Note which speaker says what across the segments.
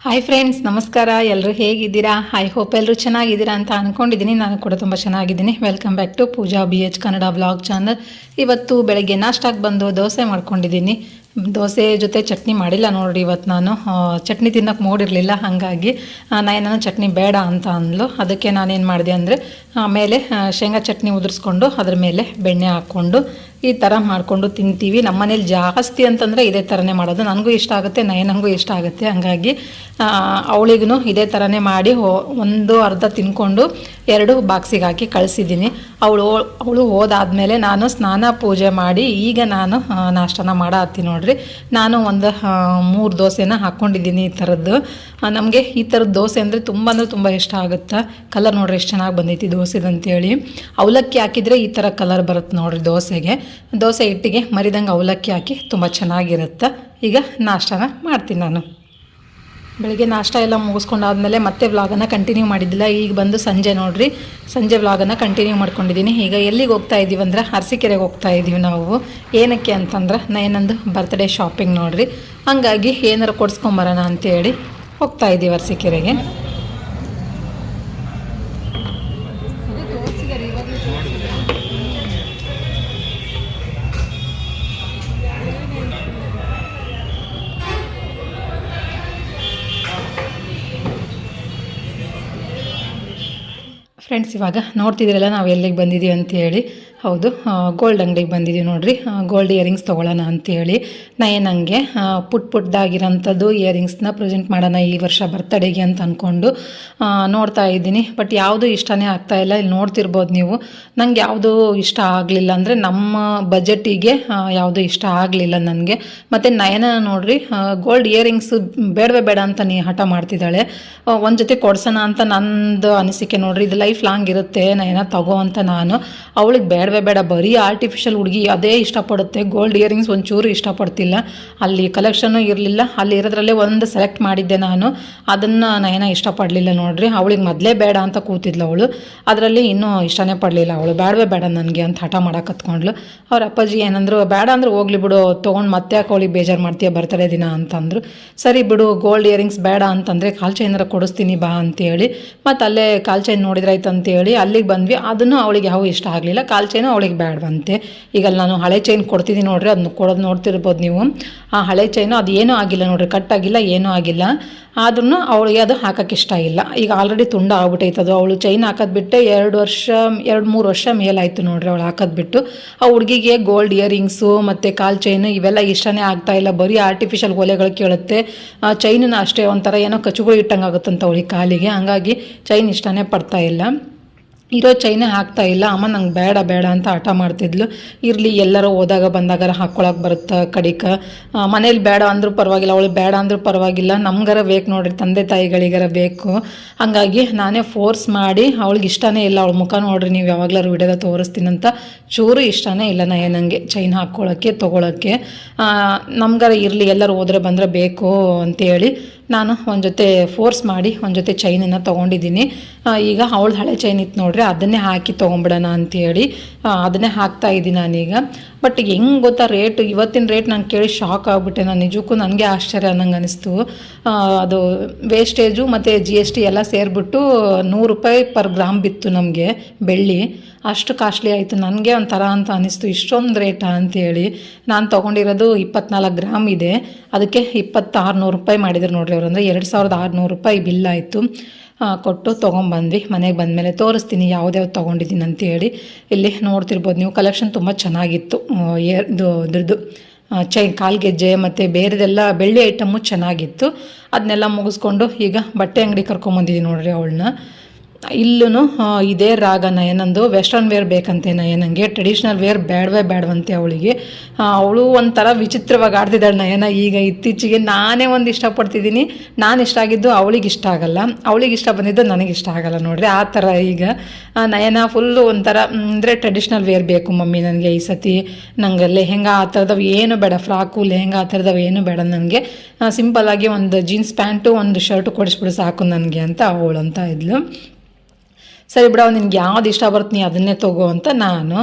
Speaker 1: Hi friends, ನಮಸ್ಕಾರ. ಎಲ್ಲರೂ ಹೇಗಿದ್ದೀರಾ? ಐ ಹೋಪ್ ಎಲ್ಲರೂ ಚೆನ್ನಾಗಿದ್ದೀರಾ ಅಂತ ಅಂದ್ಕೊಂಡಿದ್ದೀನಿ. ನಾನು ಕೂಡ ತುಂಬ ಚೆನ್ನಾಗಿದ್ದೀನಿ. Welcome back to Pooja BH Kannada blog channel. ಇವತ್ತು ಬೆಳಗ್ಗೆ ನಾಷ್ಟಾಗಿ ಬಂದು ದೋಸೆ ಮಾಡ್ಕೊಂಡಿದ್ದೀನಿ. ದೋಸೆ ಜೊತೆ ಚಟ್ನಿ ಮಾಡಿಲ್ಲ ನೋಡಿರಿ. ಇವತ್ತು ನಾನು ಚಟ್ನಿ ತಿನ್ನೋಕೆ ಮೂಡಿರಲಿಲ್ಲ, ಹಾಗಾಗಿ ನಾನು ಚಟ್ನಿ ಬೇಡ ಅಂತ ಅಂದ್ಲು. ಅದಕ್ಕೆ ನಾನೇನು ಮಾಡಿದೆ ಅಂದರೆ ಮೇಲೆ ಶೇಂಗಾ ಚಟ್ನಿ ಉದುರಿಸ್ಕೊಂಡು ಅದ್ರ ಮೇಲೆ ಬೆಣ್ಣೆ ಹಾಕ್ಕೊಂಡು ಈ ಥರ ಮಾಡಿಕೊಂಡು ತಿಂತೀವಿ. ನಮ್ಮ ಮನೇಲಿ ಜಾಸ್ತಿ ಅಂತಂದರೆ ಇದೇ ಥರನೇ ಮಾಡೋದು. ನನಗೂ ಇಷ್ಟ ಆಗುತ್ತೆ, ನಯನಂಗೂ ಇಷ್ಟ ಆಗುತ್ತೆ. ಹಾಗಾಗಿ ಅವಳಿಗೂ ಇದೇ ಥರನೇ ಮಾಡಿ ಒಂದು ಅರ್ಧ ತಿನ್ಕೊಂಡು 2 ಬಾಕ್ಸಿಗೆ ಹಾಕಿ ಕಳಿಸಿದ್ದೀನಿ. ಅವಳು ಹೋದಾದ್ಮೇಲೆ ನಾನು ಸ್ನಾನ ಪೂಜೆ ಮಾಡಿ ಈಗ ನಾನು ನಾಷ್ಟನ ಮಾಡತ್ತೀನಿ ನೋಡ್ರಿ. ನಾನು ಒಂದು 3 ದೋಸೆನ ಹಾಕ್ಕೊಂಡಿದ್ದೀನಿ. ಈ ಥರದ್ದು ನಮಗೆ ಈ ಥರದ ದೋಸೆ ಅಂದರೆ ತುಂಬ ಇಷ್ಟ ಆಗುತ್ತೆ. ಕಲರ್ ನೋಡ್ರಿ ಎಷ್ಟು ಚೆನ್ನಾಗಿ ಬಂದೈತಿ ದೋಸೆದಂತೇಳಿ. ಅವಲಕ್ಕಿ ಹಾಕಿದರೆ ಈ ಥರ ಕಲರ್ ಬರುತ್ತೆ ನೋಡ್ರಿ ದೋಸೆಗೆ. ದೋಸೆ ಹಿಟ್ಟಿಗೆ ಮರಿದಂಗೆ ಅವಲಕ್ಕಿ ಹಾಕಿ ತುಂಬ ಚೆನ್ನಾಗಿರುತ್ತೆ. ಈಗ ನಾಷ್ಟನ ಮಾಡ್ತೀನಿ ನಾನು. ಬೆಳಗ್ಗೆ ನಾಷ್ಟ ಎಲ್ಲ ಮುಗಿಸ್ಕೊಂಡಾದ್ಮೇಲೆ ಮತ್ತೆ ವ್ಲಾಗನ್ನು ಕಂಟಿನ್ಯೂ ಮಾಡಿದ್ದಿಲ್ಲ. ಈಗ ಬಂದು ಸಂಜೆ ನೋಡ್ರಿ, ಸಂಜೆ ವ್ಲಾಗನ್ನು ಕಂಟಿನ್ಯೂ ಮಾಡ್ಕೊಂಡಿದ್ದೀನಿ. ಈಗ ಎಲ್ಲಿಗೆ ಹೋಗ್ತಾ ಇದ್ದೀವಿ ಅಂದ್ರೆ ಅರಸೀಕೆರೆಗೆ ಹೋಗ್ತಾ ಇದ್ದೀವಿ ನಾವು. ಏನಕ್ಕೆ ಅಂತಂದ್ರೆ ನಯನಂದು ಬರ್ತ್ಡೇ ಶಾಪಿಂಗ್ ನೋಡ್ರಿ. ಹಂಗಾಗಿ ಏನಾರು ಕೊಡಿಸ್ಕೊಂಬರೋಣ ಅಂತೇಳಿ ಹೋಗ್ತಾ ಇದ್ದೀವಿ ಅರಸೀಕೆರೆಗೆ. ಫ್ರೆಂಡ್ಸ್, ಇವಾಗ ನೋಡ್ತಿದ್ದೀರಲ್ಲ ನಾವು ಎಲ್ಲಿಗೆ ಬಂದಿದ್ದೀವಿ ಅಂತೇಳಿ. ಹೌದು, ಗೋಲ್ಡ್ ಅಂಗಡಿಗೆ ಬಂದಿದ್ದೀವಿ ನೋಡ್ರಿ. ಗೋಲ್ಡ್ ಇಯರಿಂಗ್ಸ್ ತೊಗೊಳ್ಳೋಣ ಅಂತೇಳಿ ನಯನಂಗೆ ಪುಟ್ಟದಾಗಿರೋಂಥದ್ದು ಇಯರಿಂಗ್ಸ್ನ ಪ್ರೆಸೆಂಟ್ ಮಾಡೋಣ ಈ ವರ್ಷ ಬರ್ತಡೇಗೆ ಅಂತ ಅಂದ್ಕೊಂಡು ನೋಡ್ತಾ ಇದ್ದೀನಿ. ಬಟ್ ಯಾವುದೂ ಇಷ್ಟನೇ ಆಗ್ತಾಯಿಲ್ಲ. ಇಲ್ಲಿ ನೋಡ್ತಿರ್ಬೋದು ನೀವು. ನಂಗೆ ಯಾವುದೂ ಇಷ್ಟ ಆಗಲಿಲ್ಲ, ಅಂದರೆ ನಮ್ಮ ಬಜೆಟಿಗೆ ಯಾವುದೂ ಇಷ್ಟ ಆಗಲಿಲ್ಲ ನನಗೆ. ಮತ್ತು ನಯನ ನೋಡ್ರಿ, ಗೋಲ್ಡ್ ಇಯರಿಂಗ್ಸು ಬೇಡ ಅಂತ ಹಠ ಮಾಡ್ತಿದ್ದಾಳೆ. ಒಂದು ಜೊತೆ ಕೊಡ್ಸೋಣ ಅಂತ ನಂದು ಅನಿಸಿಕೆ ನೋಡ್ರಿ. ಇದು ಲೈಫ್ ಲಾಂಗ್ ಇರುತ್ತೆ ನಯನ ತಗೋ ಅಂತ ನಾನು. ಅವಳಿಗೆ ಬೇಡ ಬರೀ ಆರ್ಟಿಫಿಷಿಯಲ್ ಹುಡುಗಿ ಅದೇ ಇಷ್ಟಪಡುತ್ತೆ. ಗೋಲ್ಡ್ ಇಯರಿಂಗ್ಸ್ ಒಂಚೂರು ಇಷ್ಟಪಡ್ತಿಲ್ಲ. ಅಲ್ಲಿ ಕಲೆಕ್ಷನ್ನು ಇರಲಿಲ್ಲ, ಅಲ್ಲಿ ಇರೋದ್ರಲ್ಲೇ ಒಂದು ಸೆಲೆಕ್ಟ್ ಮಾಡಿದ್ದೆ ನಾನು. ಅದನ್ನು ನಯನ ಇಷ್ಟಪಡಲಿಲ್ಲ ನೋಡ್ರಿ. ಅವಳಿಗೆ ಮೊದಲೇ ಬೇಡ ಅಂತ ಕೂತಿದ್ಲು ಅವಳು. ಅದರಲ್ಲಿ ಇನ್ನೂ ಇಷ್ಟನೇ ಪಡಲಿಲ್ಲ ಅವಳು. ಬೇಡ ನನಗೆ ಅಂತ ಹಠ ಮಾಡಕತ್ಕೊಂಡ್ಲು. ಅವ್ರ ಅಪ್ಪಾಜಿ ಏನಂದ್ರು, ಬೇಡ ಅಂದ್ರೆ ಹೋಗ್ಲಿ ಬಿಡು, ತೊಗೊಂಡು ಮತ್ತೆ ಯಾಕೆ ಅವಳಿಗೆ ಬೇಜಾರು ಮಾಡ್ತೀಯ ಬರ್ತಡೇ ದಿನ ಅಂತಂದರು. ಸರಿ ಬಿಡು, ಗೋಲ್ಡ್ ಇಯರಿಂಗ್ಸ್ ಬೇಡ ಅಂತಂದರೆ ಕಾಲ್ ಚೈನರ ಕೊಡಿಸ್ತೀನಿ ಬಾ ಅಂತೇಳಿ ಮತ್ತು ಅಲ್ಲೇ ಕಾಲ್ ಚೈನ್ ನೋಡಿದ್ರಾಯ್ತು ಅಂತೇಳಿ ಅಲ್ಲಿಗೆ ಬಂದ್ವಿ. ಅದನ್ನು ಅವಳಿಗೆ ಯಾವ ಇಷ್ಟ ಆಗಲಿಲ್ಲ. ಕಾಲ್ ಚೈನು ಅವಳಿಗೆ ಬೇಡವಂತೆ. ಈಗ ನಾನು ಹಳೆ ಚೈನ್ ಕೊಡ್ತಿದ್ದೀನಿ ನೋಡ್ರಿ, ಅದನ್ನ ಕೊಡೋದು ನೋಡ್ತಿರ್ಬೋದು ನೀವು. ಆ ಹಳೆ ಚೈನು ಅದು ಏನೂ ಆಗಿಲ್ಲ ನೋಡ್ರಿ, ಕಟ್ಟಾಗಿಲ್ಲ, ಏನೂ ಆಗಿಲ್ಲ. ಆದ್ರೂ ಅವಳಿಗೆ ಅದು ಹಾಕೋಕ್ಕೆ ಇಷ್ಟ ಇಲ್ಲ. ಈಗ ಆಲ್ರೆಡಿ ತುಂಡ ಆಗ್ಬಿಟ್ಟೈತದು. ಅವಳು ಚೈನ್ ಹಾಕೋದು ಬಿಟ್ಟು 2-3 ವರ್ಷ ಮೇಲಾಯಿತು ನೋಡ್ರಿ ಅವಳು ಹಾಕೋದು ಬಿಟ್ಟು. ಆ ಹುಡುಗಿಗೆ ಗೋಲ್ಡ್ ಇಯರಿಂಗ್ಸು ಮತ್ತು ಕಾಲ್ ಚೈನು ಇವೆಲ್ಲ ಇಷ್ಟನೇ ಆಗ್ತಾಯಿಲ್ಲ. ಬರೀ ಆರ್ಟಿಫಿಷಿಯಲ್ ಓಲೆಗಳು ಕೇಳುತ್ತೆ. ಚೈನನ್ನ ಅಷ್ಟೇ ಒಂಥರ ಏನೋ ಕಚ್ಚುಗಳು ಇಟ್ಟಂಗೆ ಆಗುತ್ತಂತ ಅವಳಿಗೆ ಕಾಲಿಗೆ. ಹಂಗಾಗಿ ಚೈನ್ ಇಷ್ಟನೇ ಪಡ್ತಾ ಇಲ್ಲ. ಇರೋ ಚೈನೇ ಹಾಕ್ತಾ ಇಲ್ಲ. ಅಮ್ಮ ನಂಗೆ ಬೇಡ ಅಂತ ಹಠ ಮಾಡ್ತಿದ್ಲು. ಇರಲಿ, ಎಲ್ಲರೂ ಹೋದಾಗ ಬಂದಾಗಾರ ಹಾಕ್ಕೊಳಕ್ಕೆ ಬರುತ್ತೆ ಕಡಿಕ. ಮನೇಲಿ ಬೇಡ ಅಂದರೂ ಪರವಾಗಿಲ್ಲ, ಅವಳು ಬೇಡ ಅಂದರೂ ಪರವಾಗಿಲ್ಲ, ನಮ್ಗಾರ ಬೇಕು ನೋಡ್ರಿ, ತಂದೆ ತಾಯಿಗಳಿಗಾರ ಬೇಕು. ಹಾಗಾಗಿ ನಾನೇ ಫೋರ್ಸ್ ಮಾಡಿ, ಅವಳಿಗೆ ಇಷ್ಟನೇ ಇಲ್ಲ. ಅವಳ ಮುಖ ನೋಡ್ರಿ ನೀವು, ಯಾವಾಗಲಾರು ವಿಡಿಯೋದ ತೋರಿಸ್ತೀನಂತ ಚೂರು ಇಷ್ಟನೇ ಇಲ್ಲ ನನಗೆ ಚೈನ್ ಹಾಕ್ಕೊಳ್ಳೋಕ್ಕೆ ತೊಗೊಳಕ್ಕೆ. ನಮ್ಗಾರ ಇರಲಿ, ಎಲ್ಲರೂ ಹೋದ್ರೆ ಬಂದರೆ ಬೇಕು ಅಂತೇಳಿ ನಾನು ಒಂದು ಜೊತೆ ಫೋರ್ಸ್ ಮಾಡಿ ಒಂದು ಜೊತೆ ಚೈನನ್ನು ತೊಗೊಂಡಿದ್ದೀನಿ. ಈಗ ಅವಳು ಹಳೆ ಚೈನ್ ಇತ್ತು ನೋಡ್ರಿ, ಅದನ್ನೇ ಹಾಕಿ ತೊಗೊಂಬಿಡೋಣ ಅಂತೇಳಿ ಅದನ್ನೇ ಹಾಕ್ತಾ ಇದ್ದೀನಿ ನಾನೀಗ. ಬಟ್ ಹೆಂಗೆ ಗೊತ್ತಾ ರೇಟ್, ಇವತ್ತಿನ ರೇಟ್ ನಾನು ಕೇಳಿ ಶಾಕ್ ಆಗಿಬಿಟ್ಟೆ. ನಾನು ನಿಜಕ್ಕೂ ನನಗೆ ಆಶ್ಚರ್ಯ ಅನ್ನಂಗೆ ಅನಿಸ್ತು. ಅದು ವೇಸ್ಟೇಜು ಮತ್ತು GST ಎಲ್ಲ ಸೇರಿಬಿಟ್ಟು 100 ರೂಪಾಯಿ ಪರ್ ಗ್ರಾಮ್ ಬಿತ್ತು ನಮಗೆ ಬೆಳ್ಳಿ. ಅಷ್ಟು ಕಾಸ್ಟ್ಲಿ ಆಯಿತು. ನನಗೆ ಒಂಥರ ಅಂತ ಅನಿಸ್ತು, ಇಷ್ಟೊಂದು ರೇಟಾ ಅಂತೇಳಿ. ನಾನು ತೊಗೊಂಡಿರೋದು 24 ಗ್ರಾಮ್ ಇದೆ. ಅದಕ್ಕೆ 2600 ರೂಪಾಯಿ ಮಾಡಿದ್ರು ನೋಡ್ರಿ ಅವರು. ಅಂದರೆ 2600 ರೂಪಾಯಿ ಬಿಲ್ ಆಯಿತು. ಕೊಟ್ಟು ತೊಗೊಂಬಂದ್ವಿ. ಮನೆಗೆ ಬಂದಮೇಲೆ ತೋರಿಸ್ತೀನಿ ಯಾವ್ದ್ಯಾವ್ದು ತೊಗೊಂಡಿದ್ದೀನಿ ಅಂತೇಳಿ. ಇಲ್ಲಿ ನೋಡ್ತಿರ್ಬೋದು ನೀವು, ಕಲೆಕ್ಷನ್ ತುಂಬ ಚೆನ್ನಾಗಿತ್ತು. ಇದ್ರದ್ದು ಚೈನ್, ಕಾಲ್ಗೆಜ್ಜೆ ಮತ್ತು ಬೇರೆದೆಲ್ಲ ಬೆಳ್ಳಿ ಐಟಮ್ಮು ಚೆನ್ನಾಗಿತ್ತು. ಅದನ್ನೆಲ್ಲ ಮುಗಿಸ್ಕೊಂಡು ಈಗ ಬಟ್ಟೆ ಅಂಗಡಿ ಕರ್ಕೊಂಬಂದಿದ್ದೀನಿ ನೋಡ್ರಿ ಅವಳನ್ನ. ಇಲ್ಲೂ ಇದೇ ರಾಗ ನಯನಂದು ವೆಸ್ಟರ್ನ್ ವೇರ್ ಬೇಕಂತೆ ನಯನಂಗೆ. ಟ್ರೆಡಿಷ್ನಲ್ ವೇರ್ ಬೇಡವಂತೆ ಅವಳಿಗೆ. ಅವಳು ಒಂಥರ ವಿಚಿತ್ರವಾಗಿ ಆಡ್ತಿದ್ದಾಳೆ ನಯನ. ಈಗ ಇತ್ತೀಚೆಗೆ ನಾನೇ ಒಂದು ಇಷ್ಟಪಡ್ತಿದ್ದೀನಿ, ನಾನು ಇಷ್ಟ ಆಗಿದ್ದು ಅವಳಿಗೆ ಇಷ್ಟ ಆಗಲ್ಲ, ಅವಳಿಗೆ ಇಷ್ಟ ಬಂದಿದ್ದು ನನಗೆ ಇಷ್ಟ ಆಗಲ್ಲ ನೋಡ್ರಿ. ಆ ಥರ ಈಗ ನಯನ ಫುಲ್ಲು ಒಂಥರ ಅಂದರೆ ಟ್ರೆಡಿಷ್ನಲ್ ವೇರ್ ಬೇಕು ಮಮ್ಮಿ ನನಗೆ ಈ ಸತಿ. ನಂಗೆ ಲೆಹೆಂಗಾ ಆ ಥರದವು ಏನು ಬೇಡ, ಫ್ರಾಕು ಲೆಹೆಂಗಾ ಆ ಥರದವು ಏನು ಬೇಡ ನನಗೆ. ಸಿಂಪಲ್ಲಾಗಿ ಒಂದು ಜೀನ್ಸ್ ಪ್ಯಾಂಟು ಒಂದು ಶರ್ಟು ಕೊಡಿಸ್ಬಿಡು ಸಾಕು ನನಗೆ ಅಂತ ಅವಳು ಅಂತ ಇದ್ಲು. ಸರಿ ಬಿಡ ನಿನ್ಗೆ ಯಾವ್ದು ಇಷ್ಟ ಬರುತ್ತೆ ನೀ ಅದನ್ನೇ ತಗೋ ಅಂತ ನಾನು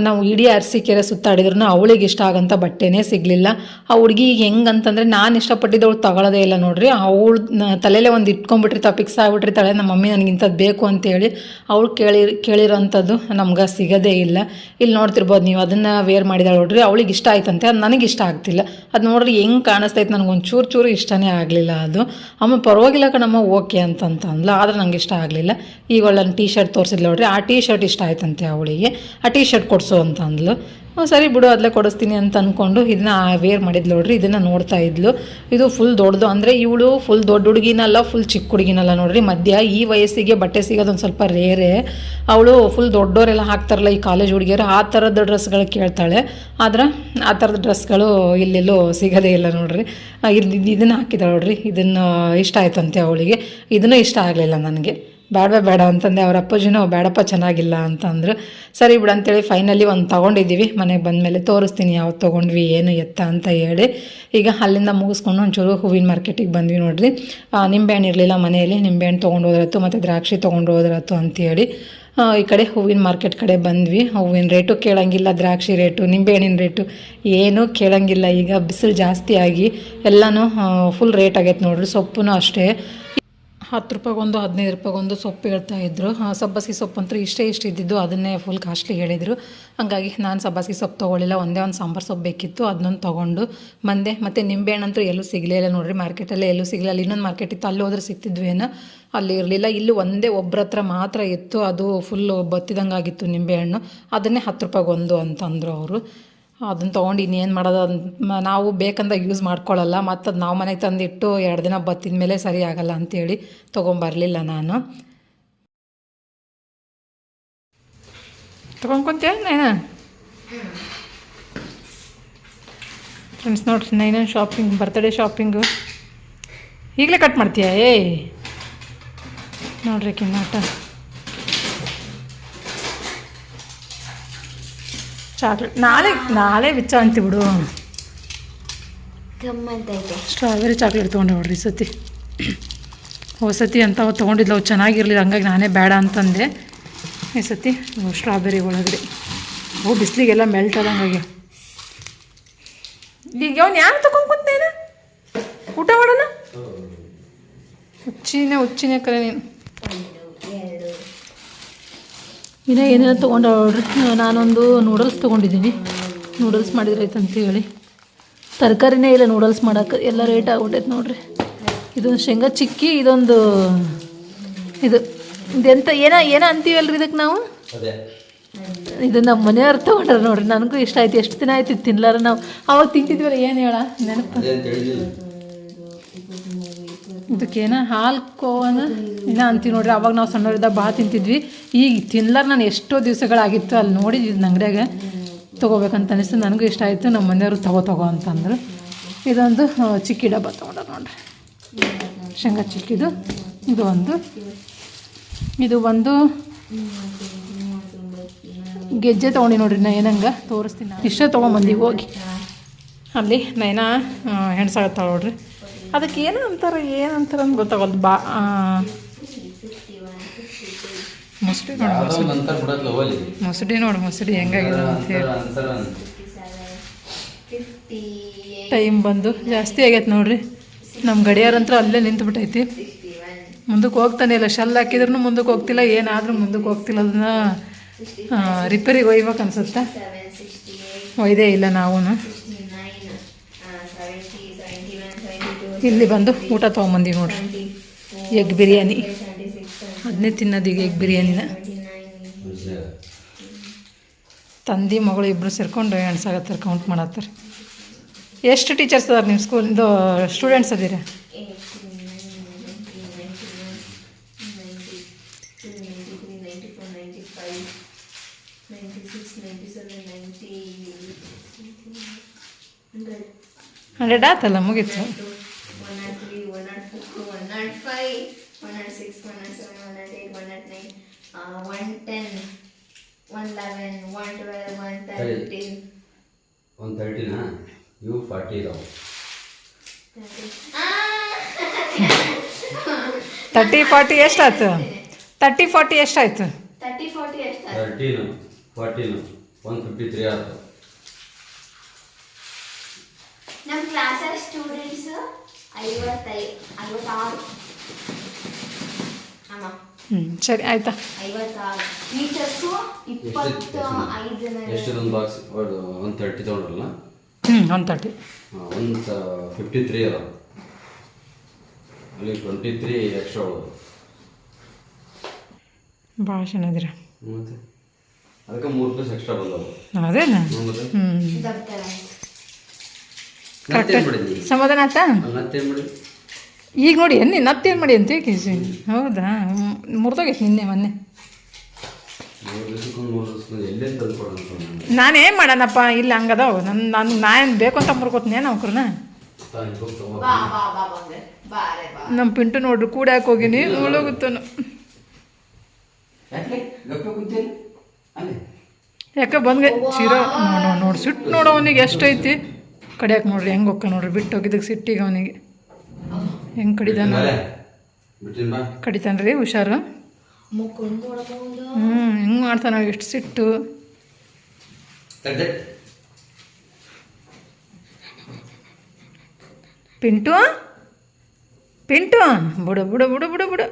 Speaker 1: ನಾವು ಇಡೀ ಅರಸೀಕೆರೆ ಸುತ್ತಾಡಿದ್ರು ಅವಳಿಗೆ ಇಷ್ಟ ಆಗಂತ ಬಟ್ಟೆನೇ ಸಿಗಲಿಲ್ಲ. ಆ ಹುಡುಗಿ ಹೆಂಗಂತಂದರೆ ನಾನು ಇಷ್ಟಪಟ್ಟಿದ್ದು ಅವಳು ತಗೊಳ್ಳೋದೇ ಇಲ್ಲ ನೋಡ್ರಿ. ಅವಳು ತಲೆಯಲ್ಲೇ ಒಂದು ಇಟ್ಕೊಂಡ್ಬಿಟ್ಟಿರ್ತಾಳೆ, ಫಿಕ್ಸ್ ಆಗಿಬಿಟ್ಟಿರ್ತಾಳೆ ನಮ್ಮ ಮಮ್ಮಿ ನನಗೆ ಇಂಥದ್ದು ಬೇಕು ಅಂತೇಳಿ. ಅವಳು ಕೇಳಿರೋಂಥದ್ದು ನಮ್ಗೆ ಸಿಗೋದೇ ಇಲ್ಲ. ಇಲ್ಲಿ ನೋಡ್ತಿರ್ಬೋದು ನೀವು, ಅದನ್ನು ವೇರ್ ಮಾಡಿದಾಳೆ ನೋಡ್ರಿ, ಅವಳಿಗೆ ಇಷ್ಟ ಆಯ್ತಂತೆ, ಅದು ನನಗೆ ಇಷ್ಟ ಆಗ್ತಿಲ್ಲ. ಅದು ನೋಡ್ರಿ ಹೆಂಗೆ ಕಾಣಿಸ್ತೈತೆ, ನನಗೊಂದು ಚೂರು ಇಷ್ಟನೇ ಆಗಲಿಲ್ಲ ಅದು. ಅಮ್ಮ ಪರವಾಗಿಲ್ಲ ಕಣಮ್ಮ ಓಕೆ ಅಂತಂದ್ಲು, ಆದರೆ ನಂಗೆ ಇಷ್ಟ ಆಗಲಿಲ್ಲ. ಈಗ ಒಳ್ಳೆ ಟೀ ಶರ್ಟ್ ತೋರಿಸಿದ್ಲು ನೋಡ್ರಿ, ಆ ಟೀ ಶರ್ಟ್ ಇಷ್ಟ ಆಯ್ತಂತೆ ಅವಳಿಗೆ, ಆ ಟೀ ಶರ್ಟ್ ಕೊಡಿಸು ಅಂತ ಅಂದ್ಲು. ಸರಿ ಬಿಡು ಅದಲ್ಲೇ ಕೊಡಿಸ್ತೀನಿ ಅಂತ ಅಂದ್ಕೊಂಡು ಇದನ್ನ ವೇರ್ ಮಾಡಿದ್ಲು ನೋಡ್ರಿ. ಇದನ್ನು ನೋಡ್ತಾ ಇದ್ಲು. ಇದು ಫುಲ್ ದೊಡ್ಡದು, ಅಂದರೆ ಇವಳು ಫುಲ್ ದೊಡ್ಡ ಹುಡುಗಿನಲ್ಲ, ಫುಲ್ ಚಿಕ್ಕ ಹುಡುಗಿನಲ್ಲ ನೋಡ್ರಿ, ಮಧ್ಯ. ಈ ವಯಸ್ಸಿಗೆ ಬಟ್ಟೆ ಸಿಗೋದು ಒಂದು ಸ್ವಲ್ಪ ರೇರೇ. ಅವಳು ಫುಲ್ ದೊಡ್ಡವರೆಲ್ಲ ಹಾಕ್ತಾರಲ್ಲ ಈ ಕಾಲೇಜ್ ಹುಡುಗಿಯರು, ಆ ಥರದ ಡ್ರೆಸ್ಗಳು ಕೇಳ್ತಾಳೆ. ಆದ್ರೆ ಆ ಥರದ ಡ್ರೆಸ್ಗಳು ಇಲ್ಲೆಲ್ಲೂ ಸಿಗೋದೇ ಇಲ್ಲ ನೋಡ್ರಿ. ಇದನ್ನು ಹಾಕಿದ್ದಾಳೆ ನೋಡ್ರಿ, ಇದನ್ನು ಇಷ್ಟ ಆಯ್ತಂತೆ ಅವಳಿಗೆ. ಇದನ್ನು ಇಷ್ಟ ಆಗಲಿಲ್ಲ ನನಗೆ. ಬೇಡ ಅಂತಂದೆ. ಅವ್ರ ಅಪ್ಪಾಜಿನೂ ಬೇಡಪ್ಪ ಚೆನ್ನಾಗಿಲ್ಲ ಅಂತಂದ್ರು. ಸರಿ ಬಿಡು ಅಂತೇಳಿ ಫೈನಲಿ ಒಂದು ತೊಗೊಂಡಿದ್ದೀವಿ. ಮನೆಗೆ ಬಂದಮೇಲೆ ತೋರಿಸ್ತೀನಿ ಯಾವ್ದು ತೊಗೊಂಡ್ವಿ ಏನು ಎತ್ತ ಅಂತ ಹೇಳಿ. ಈಗ ಅಲ್ಲಿಂದ ಮುಗಿಸ್ಕೊಂಡು ಒಂಚೂರು ಹೂವಿನ ಮಾರ್ಕೆಟಿಗೆ ಬಂದ್ವಿ ನೋಡ್ರಿ. ನಿಂಬೆಹಣ್ಣು ಇರಲಿಲ್ಲ ಮನೆಯಲ್ಲಿ, ನಿಂಬೆಹಣ್ಣು ತೊಗೊಂಡು ಹೋದ್ರತ್ತು ಮತ್ತು ದ್ರಾಕ್ಷಿ ತೊಗೊಂಡು ಹೋದ್ರತ್ತು ಅಂತೇಳಿ ಈ ಕಡೆ ಹೂವಿನ ಮಾರ್ಕೆಟ್ ಕಡೆ ಬಂದ್ವಿ. ಹೂವಿನ ರೇಟು ಕೇಳೋಂಗಿಲ್ಲ, ದ್ರಾಕ್ಷಿ ರೇಟು, ನಿಂಬೆಹಣ್ಣಿನ ರೇಟು ಏನೂ ಕೇಳೋಂಗಿಲ್ಲ. ಈಗ ಬಿಸಿಲು ಜಾಸ್ತಿ ಆಗಿ ಎಲ್ಲನೂ ಫುಲ್ ರೇಟ್ ಆಗೈತೆ ನೋಡ್ರಿ. ಸೊಪ್ಪು ಅಷ್ಟೇ 10 ರೂಪಾಯಿಗೊಂದು 15 ರೂಪಾಯಿಗೊಂದು ಸೊಪ್ಪು ಹೇಳ್ತಾಯಿದ್ರು. ಸಬ್ಬಸಿಗೆ ಸೊಪ್ಪು ಅಂತೂ ಇಷ್ಟೇ ಇದ್ದಿದ್ದು, ಅದನ್ನೇ ಫುಲ್ ಕಾಸ್ಟ್ಲಿ ಹೇಳಿದರು. ಹಾಗಾಗಿ ನಾನು ಸಬ್ಬಸಿಗೆ ಸೊಪ್ಪು ತೊಗೊಳ್ಳಿಲ್ಲ, ಒಂದೇ ಒಂದು ಸಾಂಬಾರು ಸೊಪ್ಪು ಬೇಕಿತ್ತು, ಅದನ್ನೊಂದು ತೊಗೊಂಡು ಬಂದೆ. ಮತ್ತು ನಿಂಬೆಹಣ್ಣಂತೂ ಎಲ್ಲೂ ಸಿಗಲೇ ಇಲ್ಲ ನೋಡ್ರಿ, ಮಾರ್ಕೆಟಲ್ಲೇ ಎಲ್ಲೂ ಸಿಗಲಿಲ್ಲ. ಅಲ್ಲಿ ಇನ್ನೊಂದು ಮಾರ್ಕೆಟ್ ಇತ್ತು, ಅಲ್ಲಿ ಹೋದ್ರೆ ಸಿಗ್ತಿದ್ವೇನೋ, ಅಲ್ಲಿ ಇರಲಿಲ್ಲ. ಇಲ್ಲಿ ಒಂದೇ ಒಬ್ಬರ ಹತ್ರ ಮಾತ್ರ ಇತ್ತು, ಅದು ಫುಲ್ಲು ಬತ್ತಿದಂಗೆ ಆಗಿತ್ತು ನಿಂಬೆಹಣ್ಣು. ಅದನ್ನೇ 10 ರೂಪಾಯಿಗೊಂದು ಅಂತಂದರು ಅವರು. ಅದನ್ನು ತೊಗೊಂಡು ಇನ್ನೇನು ಮಾಡೋದು, ನಾವು ಬೇಕಂದಾಗ ಯೂಸ್ ಮಾಡ್ಕೊಳ್ಳಲ್ಲ, ಮತ್ತು ಅದು ನಾವು ಮನೆಗೆ ತಂದಿಟ್ಟು 2 ದಿನ ಬತ್ತಿದ ಮೇಲೆ ಸರಿ ಆಗಲ್ಲ ಅಂಥೇಳಿ ತೊಗೊಂಬರಲಿಲ್ಲ ನಾನು. ತೊಗೊಂಡ್ಕೊಂತೀಯ ನೈನಾ? ಫ್ರೆಂಡ್ಸ್ ನೋಡ್ರಿ, ನೈನಾ ಶಾಪಿಂಗ್, ಬರ್ತ್ಡೇ ಶಾಪಿಂಗು ಈಗಲೇ ಕಟ್ ಮಾಡ್ತೀಯಾ? ನೋಡ್ರಿ ಕಿನ್ನಾಟ ಚಾಕ್ಲೇಟ್ ನಾಳೆ ಬಿಚ್ಚ ಅಂತೀವಿ ಬಿಡು. ಸ್ಟ್ರಾಬೆರಿ ಚಾಕ್ಲೇಟ್ ತೊಗೊಂಡೆ ನೋಡ್ರಿ ಸತಿ. ಸತಿ ಅಂತ ಅವು ತೊಗೊಂಡಿದ್ಲು, ಅವು ಚೆನ್ನಾಗಿರಲಿಲ್ಲ, ಹಂಗಾಗಿ ನಾನೇ ಬೇಡ ಅಂತಂದೆ. ಈ ಸತಿ ಸ್ಟ್ರಾಬೆರಿ ಒಳಗಡೆ ಅವು ಬಿಸಿಲಿಗೆಲ್ಲ ಮೆಲ್ಟ್ ಆದಂಗಾಗಿ. ಈಗ ಅವ್ನು ಯಾರು ತೊಗೊಂಡ್ಕೊತೇನ ಊಟ ಮಾಡೋಣ? ಹುಚ್ಚಿನೇ ಕರೆ ನೀನು. ಇನ್ನು ಏನೇನೋ ತೊಗೊಂಡು ನೋಡ್ರಿ. ನಾನೊಂದು ನೂಡಲ್ಸ್ ತೊಗೊಂಡಿದ್ದೀನಿ, ನೂಡಲ್ಸ್ ಮಾಡಿದ್ರೆ ಅಂತ ಹೇಳಿ. ತರಕಾರಿನೇ ಇಲ್ಲ ನೂಡಲ್ಸ್ ಮಾಡೋಕೆ, ಎಲ್ಲ ರೇಟ್ ಆಗ್ಬಿಟ್ಟೈತೆ ನೋಡ್ರಿ. ಇದೊಂದು ಶೇಂಗಾ ಚಿಕ್ಕಿ, ಇದೊಂದು ಇದೆಂತ ಏನೋ ಅಂತೀವಲ್ರಿ ಇದಕ್ಕೆ ನಾವು. ಇದು ನಮ್ಮ ಮನೆಯವ್ರು ತೊಗೊಂಡ್ರೆ ನೋಡ್ರಿ, ನನಗೂ ಇಷ್ಟ ಆಯ್ತು. ಎಷ್ಟು ದಿನ ಆಯ್ತು ತಿನ್ಲಾರ. ನಾವು ಅವಾಗ ತಿಂತಿದ್ವಲ್ಲ, ಏನು ಹೇಳ ನೆನಪು ಇದಕ್ಕೇನ ಹಾಲು ಕೋವನ ಏನೋ ಅಂತೀವಿ ನೋಡ್ರಿ. ಅವಾಗ ನಾವು ಸಣ್ಣವರಿದ್ದಾಗ ಭಾಳ ತಿಂತಿದ್ವಿ. ಈಗ ತಿನ್ಲಾರ ನಾನು ಎಷ್ಟೋ ದಿವಸಗಳಾಗಿತ್ತು. ಅಲ್ಲಿ ನೋಡಿದ್ದು ಅಂಗಡಿಯಾಗ ತೊಗೋಬೇಕಂತ ಅನಿಸ್ತು, ನನಗೂ ಇಷ್ಟ ಆಯಿತು. ನಮ್ಮ ಮನೆಯವರು ತಗೋ ಅಂತಂದರು. ಇದೊಂದು ಚಿಕ್ಕಿ ಡಬ್ಬ ತೊಗೊಂಡ್ರೆ ನೋಡ್ರಿ, ಶೇಂಗಾ ಚಿಕ್ಕಿದು. ಇದು ಒಂದು ಗೆಜ್ಜೆ ತೊಗೊಂಡು ನೋಡ್ರಿ, ನೈನಂಗೆ ತೋರಿಸ್ತೀನಿ. ಇಷ್ಟೇ ತೊಗೊಂಬಂದೀವಿ ಹೋಗಿ. ಅಲ್ಲಿ ನೈನಾ ಹೆಣ್ಸಾಗತ್ತಾಳೆ ನೋಡ್ರಿ. ಅದಕ್ಕೆ ಏನಂತಾರೆ ಅಂತ ಗೊತ್ತಾಗಲ್ಲ. ಮೊಸಡಿ ಹೆಂಗಾಗಿದೆ ಅಂತ ಹೇಳಿ. ಟೈಮ್ ಬಂದು ಜಾಸ್ತಿ ಆಗೈತೆ ನೋಡ್ರಿ. ನಮ್ಮ ಗಡಿಯಾರಂತ್ರ ಅಲ್ಲೇ ನಿಂತುಬಿಟ್ಟೈತಿ, ಮುಂದಕ್ಕೆ ಹೋಗ್ತಾನೆ ಇಲ್ಲ. ಶೆಲ್ ಹಾಕಿದ್ರೂ ಮುಂದಕ್ಕೆ ಹೋಗ್ತಿಲ್ಲ, ಏನಾದರೂ ಮುಂದಕ್ಕೆ ಹೋಗ್ತಿಲ್ಲ. ಅದನ್ನ ರಿಪೇರಿಗೆ ಒಯ್ಬೇಕು ಅನ್ಸುತ್ತೆ, ಒಯ್ದೇ ಇಲ್ಲ ನಾವು. ಇಲ್ಲಿ ಬಂದು ಊಟ ತೊಗೊಂಬಂದೀವಿ ನೋಡ್ರಿ, ಎಗ್ ಬಿರಿಯಾನಿ. ಅದನ್ನೇ ತಿನ್ನೋದು ಈಗ, ಎಗ್ ಬಿರಿಯಾನಿನ. ತಂದೆ ಮಗಳು ಇಬ್ಬರು ಸೇರ್ಕೊಂಡು ಎಣ್ಸಾಗತ್ತಾರೆ, ಕೌಂಟ್ ಮಾಡತ್ತಾರೆ. ಎಷ್ಟು ಟೀಚರ್ಸ್ ಅದಾರ ನಿಮ್ಮ ಸ್ಕೂಲಿಂದು? ಸ್ಟೂಡೆಂಟ್ಸ್ ಅದೀರ? ಹಂಡ್ರೆಡ್ ಆತಲ್ಲ, ಮುಗೀತು. 103, 104, 105, 106, 107, 108, 109, 110, 111, 112, 113. 113 ಇವು 40 ಇದಾವೆ. 30, 40 ಎಷ್ಟಾಯ್ತು? 30-40 ಎಷ್ಟಾಯ್ತು?
Speaker 2: 30-40 ಎಷ್ಟು?
Speaker 3: 13-14 153 ಆಯ್ತು.
Speaker 2: ನಮ್ಮ ಕ್ಲಾಸಲ್ಲಿ ಸ್ಟೂಡೆಂಟ್ಸ್ 56 ಅಮ್ಮ.
Speaker 1: ಸರಿ ಆಯ್ತಾ.
Speaker 2: 56 ಟೀಚರ್ಸು 25 ಜನ.
Speaker 3: ಎಷ್ಟು ಒಂದು ಬಾಕ್ಸ್ 130 ತೊಗೊಂಡ್ರಲ್ಲ?
Speaker 1: 130.
Speaker 3: 153 ಅದ ಅಲ್ಲಿ 23 ಎಕ್ಸ್ಟ್ರಾ ಹೋಗೋದು.
Speaker 1: ಭಾಳ ಚೆನ್ನಾಗಿದ್ದೀರ.
Speaker 3: ಮತ್ತೆ ಅದಕ್ಕೆ 3 ಪೀಸ್ ಎಕ್ಸ್ಟ್ರಾ ಬಂದವು.
Speaker 1: ಅದೇನಾ?
Speaker 2: ದಪ್ತರ
Speaker 1: ಸಮಾಧಾನ ಆಯ್ತಾ? ಈಗ ನೋಡಿ ಎನ್ನಿ ನತ್ತೇನು ಮಾಡಿ ಅಂತ ಕೆ ಜಿ. ಹೌದಾ? ಮುರಿದೋಗೈತೆ ನಿನ್ನೆ ಮೊನ್ನೆ. ನಾನೇನು ಮಾಡೋಣಪ್ಪ, ಇಲ್ಲ ಹಂಗದಾವ ನಾನು ಬೇಕು ಅಂತ ಮುರ್ಕೋತೀನಿ ಅವ್ರನ್ನ. ನಮ್ಮ ಪಿಂಟು ನೋಡ್ರಿ ಕೂಡ ಯಾಕೆ ಹೋಗಿನಿ ಉಳೋಗುತ್ತಾನು. ಯಾಕೆ ಬಂದ್ಗೆ ಚೀರೋ ನೋಡಿ ಸಿಟ್ಟು ನೋಡೋ ಅವನಿಗೆ ಎಷ್ಟೈತಿ ಕಡಿಯಾಕೆ. ನೋಡ್ರಿ ಹೆಂಗೆ ಹೋಗ್ಕ ನೋಡ್ರಿ ಬಿಟ್ಟು ಹೋಗಿದ್ದಕ್ಕೆ ಸಿಟ್ಟಿಗೆ ಅವನಿಗೆ ಹೆಂಗೆ ಕಡಿದಾನ. ಕಡಿತಾನ್ರಿ ಹುಷಾರು. ಹೆಂಗೆ ಮಾಡ್ತಾನ ಎಷ್ಟು ಸಿಟ್ಟು. ಪಿಂಟು ಪಿಂಟು ಬಿಡು ಬಿಡು ಬಿಡು ಬಿಡು ಬಿಡು.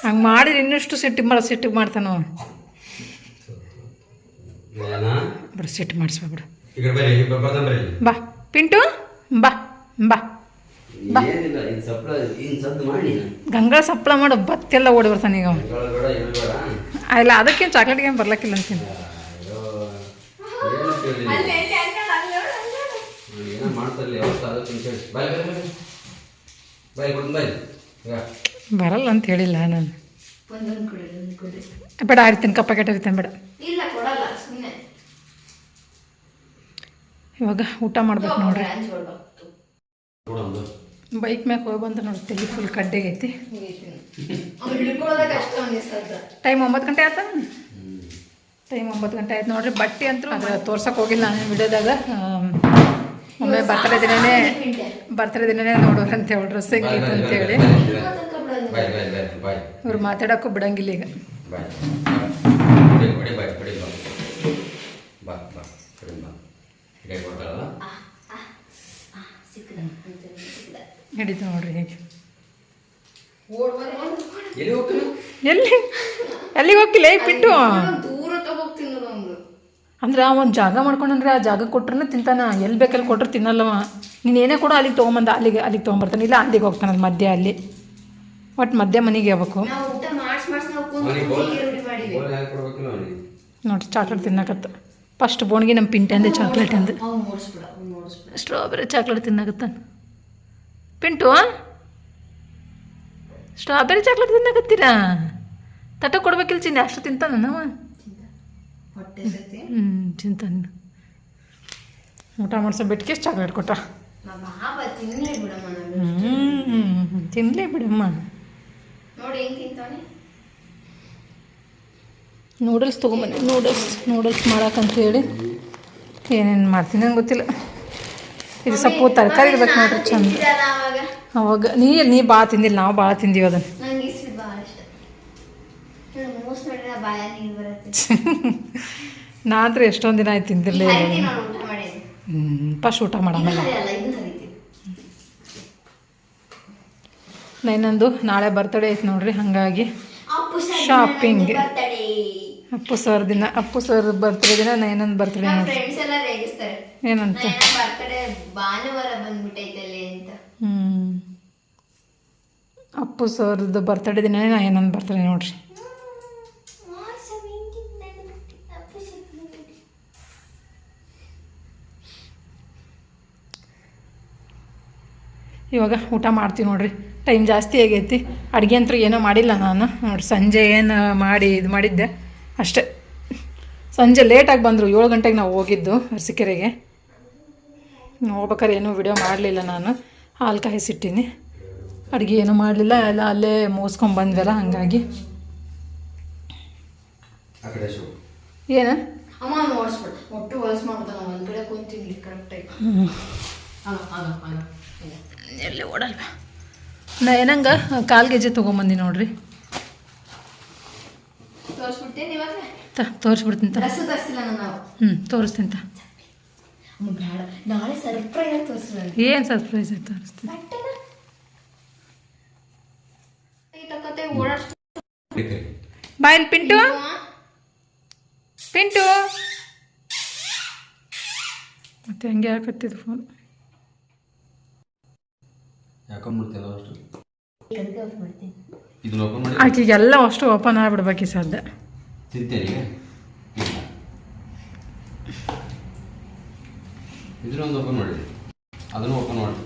Speaker 1: ಹಂಗೆ ಮಾಡಿದ್ರೆ ಇನ್ನಷ್ಟು ಸಿಟ್ಟಿಗೆ ಮಾಡ್ತಾನವ. ಬಿಡು ಸಿಟ್ಟು ಮಾಡಿಸ್ಬಿಡು. ಬಾ ಪಿಂಟು ಬಾ ಬಾ ಬಾ. ಗಂಗಳ ಸಪ್ಲ ಮಾಡು ಬತ್ತೆಲ್ಲ ಓಡಿ ಬರ್ತಾನೆ ಈಗ. ಇಲ್ಲ ಅದಕ್ಕೇನು ಚಾಕ್ಲೇಟ್ಗೆ ಏನು ಬರ್ಲಕ್ಕಿಲ್ಲ ಅಂತೀನಿ. ಬರಲ್ಲ ಅಂತ ಹೇಳಿಲ್ಲ ನಾನು. ಬೇಡ ಇರ್ತೀನಿ ಕಪ್ಪ ಕೆಟ್ಟಿರ್ತೇನೆ ಬೇಡ. ಇವಾಗ ಊಟ ಮಾಡ್ಬೇಕು ನೋಡ್ರಿ. ಬೈಕ್ ಮ್ಯಾಗ ಹೋಗಿ ಬಂದು ನೋಡಿ ತಲೆ ಫುಲ್ ಕಡ್ಡೆಗೈತಿ. ಟೈಮ್ 9 ಗಂಟೆ ಆಯ್ತಾ? ಟೈಮ್ 9 ಗಂಟೆ ಆಯ್ತು ನೋಡ್ರಿ. ಬಟ್ಟೆ ಅಂತೂ ಅದು ತೋರ್ಸಕ್ಕೆ ಹೋಗಿಲ್ಲ ನಾನು ವಿಡಿಯೋದಾಗ. ಒಮ್ಮೆ ಬರ್ತಡೇ ದಿನನೇ ನೋಡೋರು ಅಂತ ಹೇಳಿ ಡ್ರೆಸ್ ಹೆಂಗಿತ್ತು ಅಂತೇಳಿ. ಇವ್ರು ಮಾತಾಡೋಕ್ಕೂ ಬಿಡಂಗಿಲ್ಲ ಈಗ. ಹಿಡಿತು ನೋಡ್ರಿ ಹೇಗೆ. ಎಲ್ಲಿಗೆ ಹೋಗಿಲ್ಲ ಪಿಂಟು. ಅಂದ್ರೆ ಒಂದು ಜಾಗ ಮಾಡ್ಕೊಂಡ್ರೆ ಆ ಜಾಗ ಕೊಟ್ರೆ ತಿಂತಾನ. ಎಲ್ಲಿ ಬೇಕಲ್ಲಿ ಕೊಟ್ರೆ ತಿನ್ನಲ್ಲವ. ನೀನು ಏನೇ ಕೂಡ ಅಲ್ಲಿಗೆ ತೊಗೊಂಬಂದ ಅಲ್ಲಿಗೆ ತೊಗೊಂಬರ್ತಾನೆ. ಇಲ್ಲ ಅಲ್ಲಿಗೆ ಹೋಗ್ತಾನಲ್ಲ ಮಧ್ಯ ಅಲ್ಲಿ. ಒಟ್ಟು ಮಧ್ಯ ಮನೆಗೆ ಹೋಗ್ಬೇಕು ನೋಡಿ. ಚಾಕ್ಲೇಟ್ ತಿನ್ನಕತ್ತ ಫಸ್ಟ್ ಬೋಣಿಗೆ ನಮ್ಮ ಪಿಂಟೆ ಅಂದೆ ಚಾಕ್ಲೇಟ್ ಅಂದೆ. ಸ್ಟ್ರಾಬೆರಿ ಚಾಕ್ಲೇಟ್ ತಿನ್ನಕತ್ತ ಪಿಂಟು. ಸ್ಟ್ರಾಬೆರಿ ಚಾಕ್ಲೇಟ್ ತಿನ್ನಕತ್ತೀರಾ? ತಟ ಕೊಡ್ಬೇಕಿಲ್ಲ ಚಿನ್ನ. ಅಷ್ಟು ತಿಂತಾನ ನಾವ. ತಿಂತಾನೆ. ಊಟ ಮಾಡ್ಸೋ ಬಿಟ್ಟಿಗೆ ಚಾಕ್ಲೇಟ್ ಕೊಟ್ಟ. ತಿನ್ಲೇ ಬಿಡಮ್ಮ. ನೂಡಲ್ಸ್ ತೊಗೊಂಬನ್ನಿ. ನೂಡಲ್ಸ್ ಮಾಡಕ್ಕಂತ ಹೇಳಿ ಏನೇನು ಮಾಡ್ತೀನಿ ನಂಗೆ ಗೊತ್ತಿಲ್ಲ. ಇದು ಸೊಪ್ಪು ತರಕಾರಿ ಇರ್ಬೇಕು ನೋಡ್ರಿ ಚಂದ. ಅವಾಗ ನೀ ಭಾಳ ತಿಂದಿಲ್ಲ, ನಾವು ಭಾಳ ತಿಂದೀವಿ ಅದನ್ನು. ನಾತ್ರ ಎಷ್ಟೊಂದು ದಿನ ಆಯ್ತು ತಿಂದಿರಲೇ. ಫಸ್ಟ್ ಊಟ ಮಾಡಾಮೇಲೆ. ನೈನಂದು ನಾಳೆ ಬರ್ತಡೇ ಐತೆ ನೋಡ್ರಿ. ಹಾಗಾಗಿ ಶಾಪಿಂಗ್. ಅಪ್ಪು ಸರ್ ಬರ್ತಡೇ ದಿನ ನೈನಂದು ಬರ್ತಡೇ ನೋಡ್ರಿ. ಏನಂತ ಅಪ್ಪು ಸರ್ದು ಬರ್ತಡೇ ದಿನ ನೈನಂದು ಬರ್ತಡೇ ನೋಡ್ರಿ. ಇವಾಗ ಊಟ ಮಾಡ್ತೀವಿ ನೋಡ್ರಿ. ಟೈಮ್ ಜಾಸ್ತಿ ಆಗೈತಿ. ಅಡುಗೆ ಅಂತೂ ಏನೋ ಮಾಡಿಲ್ಲ ನಾನು ನೋಡಿರಿ. ಸಂಜೆ ಏನು ಮಾಡಿದ್ದೆ ಅಷ್ಟೇ. ಸಂಜೆ ಲೇಟಾಗಿ ಬಂದರು. 7 ಗಂಟೆಗೆ ನಾವು ಹೋಗಿದ್ದು ಅರಸೀಕೆರೆಗೆ. ಹೋಗ್ಬೇಕಾದ್ರೆ ಏನೂ ವಿಡಿಯೋ ಮಾಡಲಿಲ್ಲ ನಾನು. ಹಾಲು ಕಾಯಿಸಿಟ್ಟಿನಿ. ಅಡುಗೆ ಏನೂ ಮಾಡಲಿಲ್ಲ. ಎಲ್ಲ ಅಲ್ಲೇ ಮುಗಿಸ್ಕೊಂಬಂದ್ವಲ್ಲ ಹಾಗಾಗಿ. ಏನು ಎಲ್ಲಿ ಓಡಲ್ವಾ. ನಾ ಏನಂಗೆ 1/4 kg ತೊಗೊಂಬಂದಿ ನೋಡ್ರಿ.
Speaker 2: ತೋರಿಸ್ಬಿಡ್ತೇನೆ ಇವಾಗ.
Speaker 1: ತೋರಿಸ್ಬಿಡ್ತೀನಿ ತ.
Speaker 2: ಡ್ರೆಸ್ ತರಿಸಿಲ್ಲ ನಾವು.
Speaker 1: ತೋರಿಸ್ತೀನಿ ತ.
Speaker 2: ಬೇಡ, ನಾಳೆ ಸರ್ಪ್ರೈಸ್ ತೋರಿಸ್ರಿ.
Speaker 1: ಏನು ಸರ್ಪ್ರೈಸ್ ಆಯ್ತು ತೋರಿಸ್ತೀನಿ. ಬಾಯಲ್ಲಿ ಪಿಂಟು ಪಿಂಟು ಮತ್ತೆ ಹಂಗೆ ಹಾಕತ್ತಿದ್ದು ಫೋನ್.
Speaker 3: ಯಾಕೊಂಡ್ಬಿಡ್ತಿಲ್ಲ ಅಷ್ಟು ಇದನ್ನ ಓಪನ್ ಮಾಡಿ
Speaker 1: ಆಕೆಗೆಲ್ಲ ಅಷ್ಟು ಓಪನ್ ಆಗಿಬಿಡ್ಬೇಕು ಈ ಸದ್ಯ.
Speaker 3: ತಿಂತೇನೆ ಇದನ್ನೊಂದು ಓಪನ್ ಮಾಡಿದೆ, ಅದನ್ನು ಓಪನ್ ಮಾಡಿದೆ.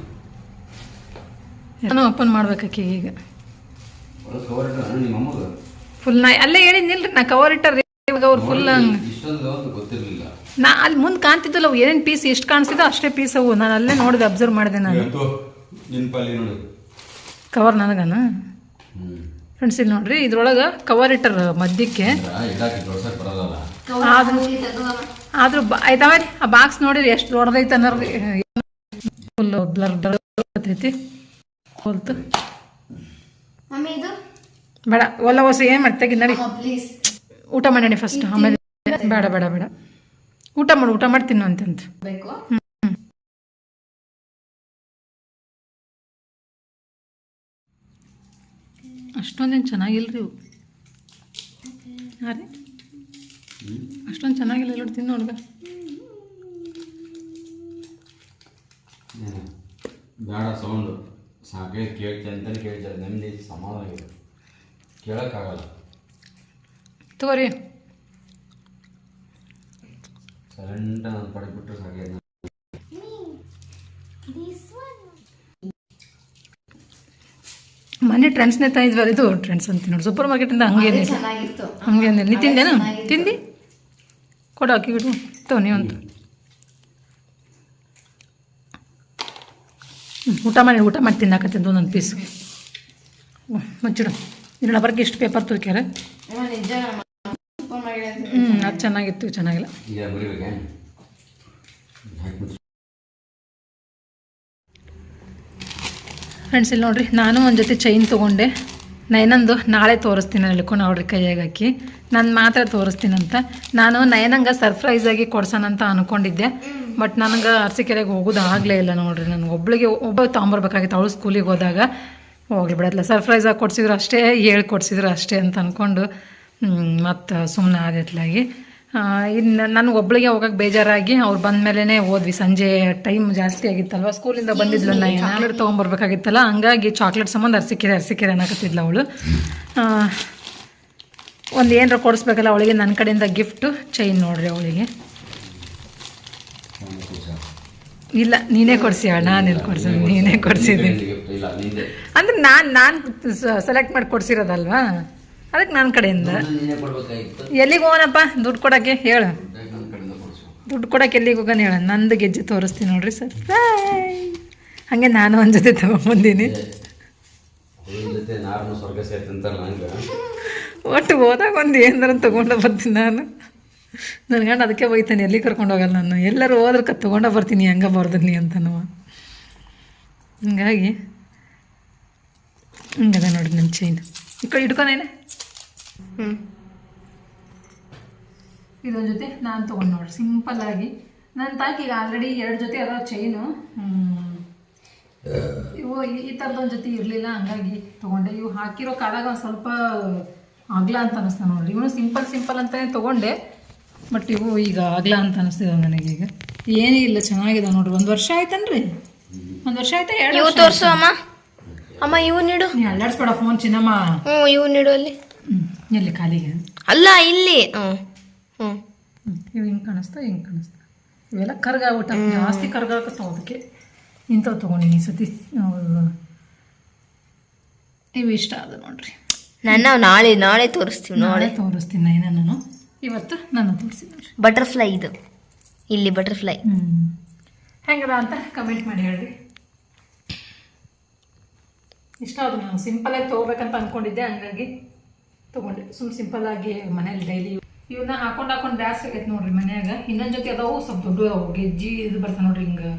Speaker 1: ಏನೋ ಓಪನ್ ಮಾಡ್ಬೇಕು ಆಕೆಗೆ ಈಗ.
Speaker 3: ಕವರ್ ಇಟ್ಟ ನಿಮ್ಮ ಅಮ್ಮಗೆ
Speaker 1: ಫುಲ್ ನಾ ಅಲ್ಲೇ ಹೇಳಿದ್ನಿಲ್ರಿ, ನಾ ಕವರ್ ಇಟ್ಟಾರ ಅವ್ರು ಫುಲ್ ಹಂಗೆ.
Speaker 3: ಇಷ್ಟೊಂದು ಗೊತ್ತಿರಲಿಲ್ಲ.
Speaker 1: ನಾ ಅಲ್ಲಿ ಮುಂದೆ ಕಾಣ್ತಿದ್ದಲ್ಲ ಅವು ಏನೇನು ಪೀಸ್ ಎಷ್ಟು ಕಾಣಿಸ್ತಿದ್ದೋ ಅಷ್ಟೇ ಪೀಸ್ ಅವು. ನಾನು ಅಲ್ಲೇ ನೋಡಿದೆ, ಅಬ್ಸರ್ವ್ ಮಾಡಿದೆ ನಾನು.
Speaker 3: ನಿನ್ನ ಪಾಲಿ ನೋಡಿ
Speaker 1: ಕವರ್ ನನಗನ ಫ್ರೆಂಡ್ಸ್ ಇಲ್ಲಿ ನೋಡ್ರಿ, ಇದ್ರೊಳಗೆ ಕವರ್ ಇಟ್ಟಾರ ಮಧ್ಯಕ್ಕೆ. ಆದ್ರೂ ಆಯ್ತಾವ್ರಿ ಆ ಬಾಕ್ಸ್ ನೋಡಿರಿ ಎಷ್ಟು ದೊಡ್ಡದೈತೆ ಅನ್ನೋದು. ಫುಲ್ ಬ್ಲರ್ ಬರ್ತೈತಿ ಹೋಲ್ತು. ಬೇಡ ಒಲ್ಲ ಹೊಸ ಏನು ಮಾಡ್ತಾಗಿ ನಡಿ, ಊಟ ಮಾಡಿ ಫಸ್ಟ್, ಆಮೇಲೆ ಬೇಡ ಬೇಡ ಬೇಡ ಊಟ ಮಾಡಿ ತಿನ್ನು ಅಂತಂತ. ಅಷ್ಟೊಂದೇನು ಚೆನ್ನಾಗಿಲ್ರಿ ಇವು. ಹಾಂ ರೀ, ಅಷ್ಟೊಂದು ಚೆನ್ನಾಗಿಲ್ಲ ನೋಡಿ, ತಿನ್ನು ನೋಡ್ಗ.
Speaker 3: ಬೇಡ ಸೌಂಡು ಸಾಕೇ ಕೇಳ್ತೆ ಅಂತಲೇ ಕೇಳ್ತಾರೆ. ನೆಮ್ಮದಿ ಸಮಾಧಾನ ಇದೆ, ಕೇಳೋಕ್ಕಾಗಲ್ಲ.
Speaker 1: ತಗೋರಿ
Speaker 3: ಸೈಲೆಂಟ್ ನಾನು ಪಡೆದ್ಬಿಟ್ರೆ ಸಾಕೆ.
Speaker 1: ಮನೆ ಟ್ರೆಂಡ್ಸ್ನೇ ತಂದಿದ್ವಲ್ಲ, ಇದು ಟ್ರೆಂಡ್ಸ್ ಅಂತೀನಿ ನೋಡಿ, ಸೂಪರ್ ಮಾರ್ಕೆಟಿಂದ ಹಂಗೆ ಹಂಗೆ ಅಂದಿಲ್ಲ. ನೀ ತಿಂದೇನ? ತಿಂದು ಕೊಡು ಹಾಕಿ ಬಿಡು ತಗೋ ನೀವಂತ. ಊಟ ಮಾಡಿ ತಿನ್ನಾಕತ್ತಿದ್ದು ಒಂದೊಂದು ಪೀಸ್ ಮುಚ್ಚಿಡು. ಇನ್ನು ಬರ್ಗೆ ಇಷ್ಟು ಪೇಪರ್ ತುರ್ಕ್ಯಾರ. ಅದು ಚೆನ್ನಾಗಿತ್ತು, ಚೆನ್ನಾಗಿಲ್ಲ. ಫ್ರೆಂಡ್ಸ್ ಇಲ್ಲಿ ನೋಡ್ರಿ, ನಾನು ಒಂದು ಜೊತೆ ಚೈನ್ ತೊಗೊಂಡೆ. ನಯನಂದು ನಾಳೆ ತೋರಿಸ್ತೀನಿ ಹೇಳ್ಕೊಂಡು ಅವ್ರಿಗೆ ಕೈಯಾಗ ಹಾಕಿ, ನಾನು ಮಾತ್ರ ತೋರಿಸ್ತೀನಂತ. ನಾನು ನಯನಂಗೆ ಸರ್ಪ್ರೈಸಾಗಿ ಕೊಡ್ಸೋಣಂತ ಅಂದ್ಕೊಂಡಿದ್ದೆ, ಬಟ್ ನನಗೆ ಅರಸೀಕೆರೆಗೆ ಹೋಗೋದು ಆಗಲೇ ಇಲ್ಲ ನೋಡ್ರಿ. ನನಗೆ ಒಬ್ಬ ತೊಗೊಂಬರ್ಬೇಕಾಗಿತ್ತು, ಅವಳು ಸ್ಕೂಲಿಗೆ ಹೋದಾಗ. ಹೋಗ್ಲಿ ಬಿಡತ್ತಲ್ಲ, ಸರ್ಪ್ರೈಸಾಗಿ ಕೊಡ್ಸಿದ್ರು ಅಷ್ಟೇ, ಹೇಳಿ ಕೊಡ್ಸಿದ್ರು ಅಷ್ಟೇ ಅಂತ ಅಂದ್ಕೊಂಡು ಮತ್ತು ಸುಮ್ಮನೆ ಆದೆತ್ಲಾಗಿ. ಇನ್ನು ನನಗೆ ಒಬ್ಬಳಿಗೆ ಹೋಗೋಕೆ ಬೇಜಾರಾಗಿ ಅವ್ರು ಬಂದ ಮೇಲೇ ಹೋದ್ವಿ. ಸಂಜೆ ಟೈಮ್ ಜಾಸ್ತಿ ಆಗಿತ್ತಲ್ವ, ಸ್ಕೂಲಿಂದ ಬಂದಿದ್ಲು, ನಾನು ತೊಗೊಂಬರ್ಬೇಕಾಗಿತ್ತಲ್ಲ. ಹಂಗಾಗಿ ಚಾಕ್ಲೇಟ್ ಸಂಬಂಧ ಅರಸೀಕೆರೆ ಅನ್ನಕತ್ತಿದ್ಲು ಅವಳು. ಒಂದು ಏನಾರ ಕೊಡಿಸ್ಬೇಕಲ್ಲ ಅವಳಿಗೆ, ನನ್ನ ಕಡೆಯಿಂದ ಗಿಫ್ಟು ಚೈನ್ ನೋಡ್ರಿ ಅವಳಿಗೆ. ಇಲ್ಲ ನೀನೇ ಕೊಡಿಸಿ, ನಾನು ಎಲ್ಲಿ ಕೊಡ್ಸೋದು, ನೀನೇ ಕೊಡಿಸಿದ್ದೀನಿ ಅಂದ್ರೆ ನಾನು ಸೆಲೆಕ್ಟ್ ಮಾಡಿ ಕೊಡ್ಸಿರೋದಲ್ವಾ, ಅದಕ್ಕೆ ನನ್ನ ಕಡೆಯಿಂದ. ಎಲ್ಲಿಗೆ ಹೋಗೋಣಪ್ಪ ದುಡ್ಡು ಕೊಡೋಕ್ಕೆ ಹೇಳು, ದುಡ್ಡು ಕೊಡೋಕೆ ಎಲ್ಲಿಗೆ ಹೋಗೋಣ ಹೇಳ. ನಂದು ಗೆಜ್ಜೆ ತೋರಿಸ್ತೀನಿ ನೋಡ್ರಿ ಸರ್ಪ್ರೈಸ್. ಹಾಗೆ ನಾನು ಒಂದು ಜೊತೆ ತೊಗೊಂಬಂದೀನಿ. ಒಟ್ಟು ಹೋದಾಗ ಒಂದು ಏನಾರ ತೊಗೊಂಡು ಬರ್ತೀನಿ ನಾನು. ನನ್ನ ಗಂಡ ಅದಕ್ಕೆ ಹೋಗ್ತಾನೆ, ಎಲ್ಲಿ ಕರ್ಕೊಂಡು ಹೋಗಲ್ಲ ನಾನು. ಎಲ್ಲರೂ ಹೋದ್ರೆ ತೊಗೊಂಡು ಬರ್ತೀನಿ, ಹಂಗೆ ಬರ್ದೀನಿ ಅಂತನೂ. ಹಂಗಾಗಿ ಹಂಗದ ನೋಡಿ ನನ್ನ ಚೈನ್. ಈ ಕಡೆ ಇಟ್ಕೊನೇನೆ. ಇದೊಂದು ಜೊತೆ ನಾನು ತೊಗೊಂಡು ನೋಡ್ರಿ ಸಿಂಪಲ್ಲಾಗಿ. ನನ್ನ ತಾಕಿಗೆ ಆಲ್ರೆಡಿ 2 ಜೊತೆ ಅದಾವ ಚೈನು. ಇವು ಈ ಥರದೊಂದು ಜೊತೆ ಇರಲಿಲ್ಲ, ಹಂಗಾಗಿ ತೊಗೊಂಡೆ. ಇವು ಹಾಕಿರೋ ಕಾಲಾಗ ಒಂದು ಸ್ವಲ್ಪ ಆಗ್ಲ ಅಂತ ಅನ್ನಿಸ್ತಾ ನೋಡ್ರಿ. ಇವನು ಸಿಂಪಲ್ ಅಂತಲೇ ತೊಗೊಂಡೆ, ಬಟ್ ಇವು ಈಗ ಆಗ್ಲ ಅಂತ ಅನ್ನಿಸ್ತಿದ್ದಾವೆ ನನಗೀಗ. ಏನೂ ಇಲ್ಲ, ಚೆನ್ನಾಗಿದೆ ನೋಡ್ರಿ. 1 ವರ್ಷ ಆಯ್ತನ್ರಿ, 1 ವರ್ಷ ಆಯ್ತಾ? 2 ವರ್ಷ
Speaker 2: ತೋರಿಸು ಅಮ್ಮ. ಇವು ನೀಡು.
Speaker 1: ನೀ ಅಲ್ಲಾಡಿಸ್ಬೇಡ ಫೋನ್ ಚಿನ್ನಮ್ಮ.
Speaker 2: ಇವು ನೀಡು ಅಲ್ಲಿ.
Speaker 1: ಎಲ್ಲಿ ಕಾಲಿಗೆ
Speaker 2: ಅಲ್ಲ, ಇಲ್ಲಿ.
Speaker 1: ಇವು ಹಿಂಗೆ ಕಾಣಿಸ್ತಾ. ಇವೆಲ್ಲ ಕರ್ಗಾಗ್ಬಿಟ್ಟ, ಜಾಸ್ತಿ ಕರ್ಗಾಕತ್ತಾವ. ಅದಕ್ಕೆ ಇಂಥವು ತೊಗೊಂಡಿನಿ ಈ ಸತಿ. ಇವು ಇಷ್ಟ ಆದ ನೋಡ್ರಿ.
Speaker 2: ನಾಳೆ ತೋರಿಸ್ತೀವಿ.
Speaker 1: ನಾಳೆ ತೋರಿಸ್ತೀನಿ ನಾನು. ಇವತ್ತು ನಾನು ತೋರಿಸಿದ್ರಿ
Speaker 2: ಬಟರ್ಫ್ಲೈ. ಇದು ಇಲ್ಲಿ ಬಟರ್ಫ್ಲೈ
Speaker 1: ಹೆಂಗದ ಅಂತ ಕಮೆಂಟ್ ಮಾಡಿ ಹೇಳ್ರಿ. ಇಷ್ಟ ಆದ್ರು. ನಾನು ಸಿಂಪಲಾಗಿ ತೊಗೋಬೇಕಂತ ಅಂದ್ಕೊಂಡಿದ್ದೆ, ಹಂಗಾಗಿ ತೊಗೊಂಡೆ. ಸಿಂಪಲ್ಲಾಗಿ ಮನೇಲಿ ಡೈಲಿ ಇವನ್ನ ಹಾಕೊಂಡು ಬ್ಯಾಸ್ಗೆ ಆಗೈತೆ ನೋಡ್ರಿ ಮನ್ಯಾಗ. ಇನ್ನೊಂದು ಜೊತೆ ಅದಾವು ಸ್ವಲ್ಪ ದೊಡ್ಡ ಅವು ಗೆಜ್ಜಿ ಇದು ಬರ್ತಾವೆ ನೋಡ್ರಿ. ಹಿಂಗೆ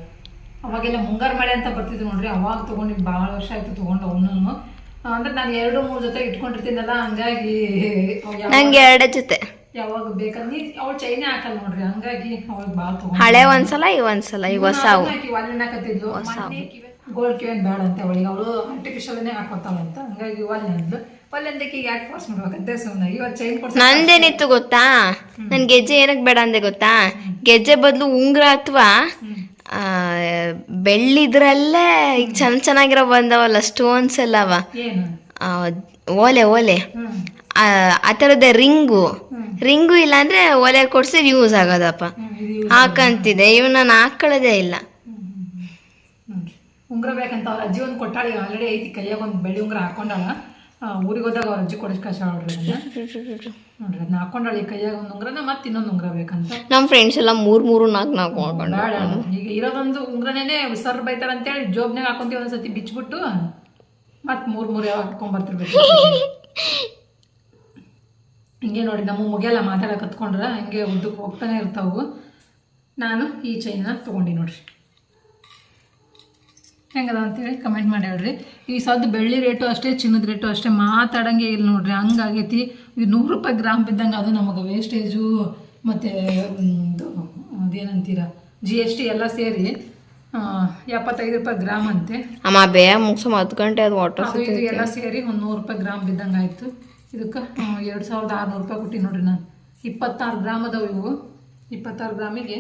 Speaker 1: ಅವಾಗೆಲ್ಲ ಮುಂಗಾರು ಮಳೆ ಅಂತ ಬರ್ತಿದ್ವು ನೋಡ್ರಿ, ಅವಾಗ ತೊಗೊಂಡಿದ್ದು. ಭಾಳ ವರ್ಷ ಆಯಿತು ತೊಗೊಂಡು. ಅವನು ಅಂದ್ರೆ ನಾನು 2-3 ಜೊತೆ ಇಟ್ಕೊಂಡಿರ್ತೀನಲ್ಲ, ಹಂಗಾಗಿ
Speaker 2: ನಂಗೆ 2 ಜೊತೆ.
Speaker 1: ಯಾವಾಗ ಬೇಕಂದ್ರೆ ಅವಳು ಚೈನೇ ಹಾಕಲ್ಲ ನೋಡ್ರಿ, ಹಂಗಾಗಿ ಅವಳಿಗೆ ಭಾಳ ತಗೊಂಡು
Speaker 2: ಹಳೆ ಒಂದ್ಸಲ ಈಗ ಹೊಸವು.
Speaker 1: ಹಾಕತ್ತಿದ್ಲು ಗೋಲ್ಡ್ ಕಿವೇನ್ ಬೇಡ ಅಂತ ಅವಳಿಗೆ, ಅವಳು ಆರ್ಟಿಫಿಷಿಯಲ್ನೇ ಹಾಕೋತಾಳಂತ, ಹಂಗಾಗಿ ಒಲ್ಲೆಂದಕ್ಕೆ ಈಗ ಯಾಕೆ ಫೋರ್ಸ್ ಮಾಡ್ಬೇಕಂತೆ ಸುಮ್ಮನೆ ಇವತ್ತು ಚೈನ್ ಕೊಡ್ಸ.
Speaker 2: ನಂದೇನಿತ್ತು ಗೊತ್ತಾ, ನನ್ ಗೆಜ್ಜೆ ಏನಕ್ಕೆ ಬೇಡ ಅಂದೆ ಗೊತ್ತಾ, ಗೆಜ್ಜೆ ಬದಲು ಉಂಗ್ರ ಅಥವಾ ಬೆಳ್ಳಿದ್ರಲ್ಲೇ ಈಗ ಚೆನ್ನಾಗಿರೋ ಬಂದವಲ್ಲ ಸ್ಟೋನ್ಸ್ ಎಲ್ಲ ಅವ,
Speaker 1: ಏನು
Speaker 2: ಓಲೆ ಆ ಥರದ ರಿಂಗು ಇಲ್ಲ ಅಂದ್ರೆ ಒಲೆ ಕೊಡ್ಸಿ ಯೂಸ್ ಆಗೋದಪ್ಪ, ಹಾಕಂತಿದೆ. ಇವ್ ನಾನು ಹಾಕೊಳ್ಳೋದೇ ಇಲ್ಲ.
Speaker 1: ಉಂಗ್ರ ಬೇಕಂತ ಅವ್ರ ಅಜ್ಜಿ ಒಂದು ಕೊಟ್ಟಾಳಿ, ಆಲ್ರೆಡಿ ಐತಿ ಕೈಯಾಗ ಒಂದು ಬೆಳ್ಳಿ ಉಂಗ್ರ ಹಾಕೊಂಡಾಳ. ಊರಿಗೆ ಹೋದಾಗ ಅವ್ರ ಅಜ್ಜಿ ಕೊಡಿಸ್ ಕಷ್ಟ ನೋಡ್ರಿ ಅದನ್ನ ಹಾಕೊಂಡಾಳಿ ಕೈಯಾಗ ಒಂದು ಉಂಗ್ರನ, ಮತ್ತೆ ಇನ್ನೊಂದು ಉಂಗ್ರ ಬೇಕಂತ.
Speaker 2: ನಮ್ಮ ಫ್ರೆಂಡ್ಸ್ ಎಲ್ಲ 3-4 ಹಾಕೊಂಡು
Speaker 1: ಬೇಡ, ಈಗ ಇರೋದೊಂದು ಉಂಗ್ರನೇ ಸರ್ ಬೈತಾರ ಅಂತೇಳಿ ಜೋಬ್ನಾಗ ಹಾಕೊಂತೀವಿ, ಒಂದ್ಸತಿ ಬಿಚ್ಬಿಟ್ಟು ಮತ್ತೆ 3 ಯಾವಾಗ ಹಾಕೊಂಡ್ಬರ್ತಿರ್ಬೇಕು. ಹಿಂಗೆ ನೋಡಿ ನಮ್ಮ ಮುಗಿಯಲ್ಲ ಮಾತಾಡಕ್ಕೆ ಕತ್ಕೊಂಡ್ರೆ ಹಂಗೆ ಉದ್ದಕ್ಕೆ ಹೋಗ್ತಾನೆ ಇರ್ತಾವು. ನಾನು ಈ ಚೈನ್ನ ತೊಗೊಂಡು ನೋಡ್ರಿ, ಹೆಂಗದ ಅಂತೇಳಿ ಕಮೆಂಟ್ ಮಾಡಿ ಹೇಳ್ರಿ. ಈ ಸದ್ದು ಬೆಳ್ಳಿ ರೇಟು ಅಷ್ಟೇ, ಚಿನ್ನದ ರೇಟು ಅಷ್ಟೇ, ಮಾತಾಡಂಗೆ ಇಲ್ಲ ನೋಡ್ರಿ, ಹಂಗಾಗೈತಿ. ಇದು 100 ರೂಪಾಯಿ ಗ್ರಾಮ್ ಬಿದ್ದಂಗೆ, ಅದು ನಮಗೆ ವೇಸ್ಟೇಜು ಮತ್ತು ಅದೇನಂತೀರ GST ಎಲ್ಲ ಸೇರಿ 75 ರೂಪಾಯಿ ಗ್ರಾಮ್ ಅಂತೆ.
Speaker 2: ಅಮ್ಮ ಬೇಗ ಮುಗಿಸೋ 10 ಗಂಟೆ ಅದು
Speaker 1: ಇದು ಎಲ್ಲ ಸೇರಿ ಒಂದು 100 ರೂಪಾಯಿ ಗ್ರಾಮ್ ಬಿದ್ದಂಗೆ ಆಯಿತು. ಇದಕ್ಕೆ 2600 ರೂಪಾಯಿ ಕೊಟ್ಟು ನೋಡ್ರಿ ನಾನು. 26 ಗ್ರಾಮ್ ಅದಾವೆ ಇವು. 26 ಗ್ರಾಮಿಗೆ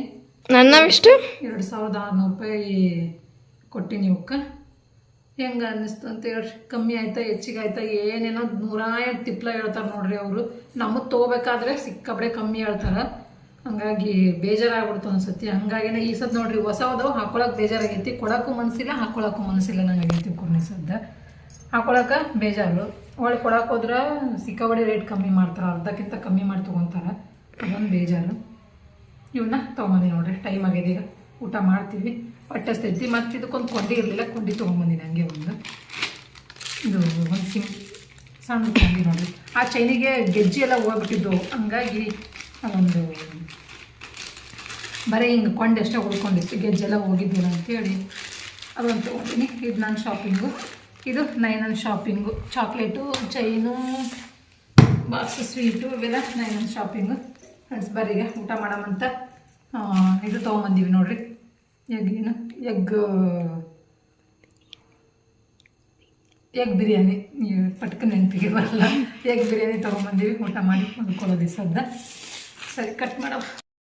Speaker 2: ನನ್ನವಿಷ್ಟು
Speaker 1: 2600 ರೂಪಾಯಿ ಕೊಟ್ಟಿನಿ ಇವಕ್ಕೆ. ಹೆಂಗೆ ಅನ್ನಿಸ್ತು ಅಂತ ಹೇಳ್ರಿ, ಕಮ್ಮಿ ಆಯ್ತಾ ಹೆಚ್ಚಿಗೆ ಆಯ್ತಾ ಏನೇನೋ 108 ತಿಪ್ಲ ಹೇಳ್ತಾರೆ ನೋಡ್ರಿ ಅವರು. ನಮಗೆ ತೊಗೋಬೇಕಾದ್ರೆ ಸಿಕ್ಕಾಬಡೆ ಕಮ್ಮಿ ಹೇಳ್ತಾರೆ, ಹಂಗಾಗಿ ಬೇಜಾರಾಗ್ಬಿಡ್ತು ಅನ್ಸತಿ. ಹಂಗಾಗಿನೇ ಈ ಸದ್ ನೋಡ್ರಿ ಹೊಸವದವು ಹಾಕೊಳಕ್ಕೆ ಬೇಜಾರಾಗೈತಿ, ಕೊಡೋಕ್ಕೂ ಮನಸ್ಸಿಲ್ಲ ಹಾಕೊಳಕ್ಕೂ ಮನಸ್ಸಿಲ್ಲ ನಂಗಾಗೈತಿ. ಕೊಡ್ನಿ ಸದ್ದ ಹಾಕೊಳಕ್ಕೆ ಬೇಜಾರು, ಒಳಗೆ ಕೊಡಕ್ಕೆ ಹೋದ್ರೆ ಸಿಕ್ಕಾಬಡೆ ರೇಟ್ ಕಮ್ಮಿ ಮಾಡ್ತಾರೆ, ಅರ್ಧಕ್ಕಿಂತ ಕಮ್ಮಿ ಮಾಡಿ ತೊಗೊತಾರೆ, ಅದೊಂದು ಬೇಜಾರು. ಇವನ್ನ ತೊಗೊಂಬಂದಿ ನೋಡ್ರಿ, ಟೈಮ್ ಆಗಿದೆ ಈಗ ಊಟ ಮಾಡ್ತೀವಿ, ಹೊಟ್ಟೆ ಹಸ್ತೈತಿ. ಮತ್ತು ಇದಕ್ಕೊಂದು ಕೊಂಡಿ ಇರಲಿಲ್ಲ, ಕೊಂಡಿ ತೊಗೊಂಬಂದಿನಿ ಹಂಗೆ ಒಂದು. ಇದು ಒಂದು ಸಣ್ಣ ಕೊಂಡಿ ನೋಡ್ರಿ, ಆ ಚೈನಿಗೆ ಗೆಜ್ಜೆ ಎಲ್ಲ ಹೋಗ್ಬಿಟ್ಟಿದ್ದು, ಹಂಗಾಗಿ ಅದೊಂದು ಬರೀ ಹಿಂಗೆ ಕೊಂಡೆಷ್ಟೇ ಉಳ್ಕೊಂಡಿತ್ತು, ಗೆಜ್ಜೆಲ್ಲ ಹೋಗಿದ್ದಿಲ್ಲ ಅಂತೇಳಿ ಅದೊಂದು ತೊಗೊಂಡಿನಿ. ಇದು ನನ್ನ ಶಾಪಿಂಗು, ಇದು ನೈನನ್ shopping. Chocolate, chain, box sweet ಇವೆಲ್ಲ ನೈನನ್ ಶಾಪಿಂಗು. ಫ್ರೆಂಡ್ಸ್ ಬರೀಗ ಊಟ ಮಾಡೋಮಂತ ಇದು ತೊಗೊಂಬಂದೀವಿ ನೋಡ್ರಿ, ಎಗ್ ಬಿರಿಯಾನಿ. ಪಟ್ಕ ನೆನಪಿಗೆ ಬರಲ್ಲ, ಎಗ್ ಬಿರಿಯಾನಿ ತೊಗೊಂಬಂದೀವಿ. ಊಟ ಮಾಡಿ ಹೊಂದ್ಕೊಳ್ಳೋದು ಸದ್ದ. ಸರಿ, ಕಟ್ ಮಾಡೋ.